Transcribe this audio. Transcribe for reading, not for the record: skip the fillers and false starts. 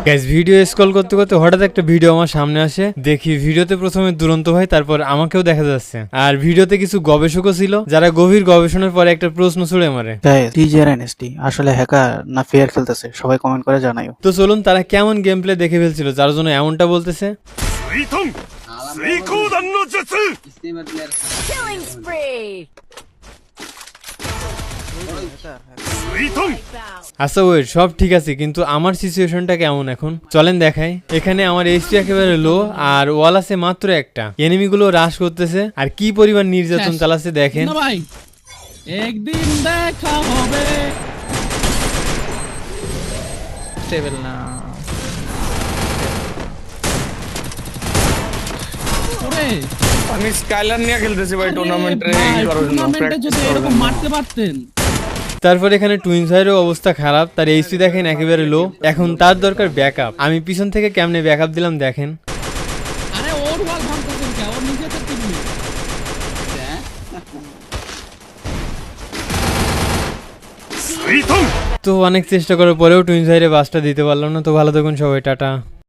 Guys video scroll করতে করতে হঠাৎ একটা ভিডিও আমার সামনে আসে, দেখি ভিডিওতে প্রথমে দুরন্ত ভাই, তারপর আমাকেও দেখা যাচ্ছে। আর ভিডিওতে কিছু গবেষকও ছিল যারা গভীর গবেষণার পরে একটা প্রশ্ন ছুড়ে মারে, টিজেআরএনএসটি আসলে হ্যাকার না ফেয়ার খেলতেছে? সবাই কমেন্ট করে জানাইও। তো চলুন তারা কেমন গেম প্লে দেখে ফেলছিল যার জন্য এমনটা বলতেছে। Killing spree! আচ্ছা ওয়েট, সব ঠিক আছে, কিন্তু আমার সিচুয়েশনটা কেমন এখন চলেন দেখাই। এখানে আমার এইচপি একেবারে লো আর ওয়াল আছে মাত্র একটা, এনিমিগুলো রাশ করতেছে আর কি পরিমাণ নির্যাতন চালাচ্ছে দেখেন। না ভাই, একদিন দেখা হবে। স্টেবল না ওরে, আমি স্কাইলার নিয়ে খেলতেছি ভাই টুর্নামেন্টে এই করার জন্য টুর্নামেন্টে যদি প্র্যাকটিস করার এরকম জন্য। মারতে পারতেন। তারপর এখানে টুইন্স ভাইয়েরও অবস্থা খারাপ, তার এইচপি দেখেন একেবারে লো, এখন তার দরকার ব্যাকআপ। আমি পিছন থেকে কেমনে ব্যাকআপ দিলাম দেখেন। আরে ওর ওয়াল ভাঙতেছেন কে? ওর নিজে তো টিমমেট। তো অনেক চেষ্টা করার পরেও টুইন্স ভাইয়ের বাসটা দিতে পারলাম না। তো ভালো থাকুন সবাই, টাটা।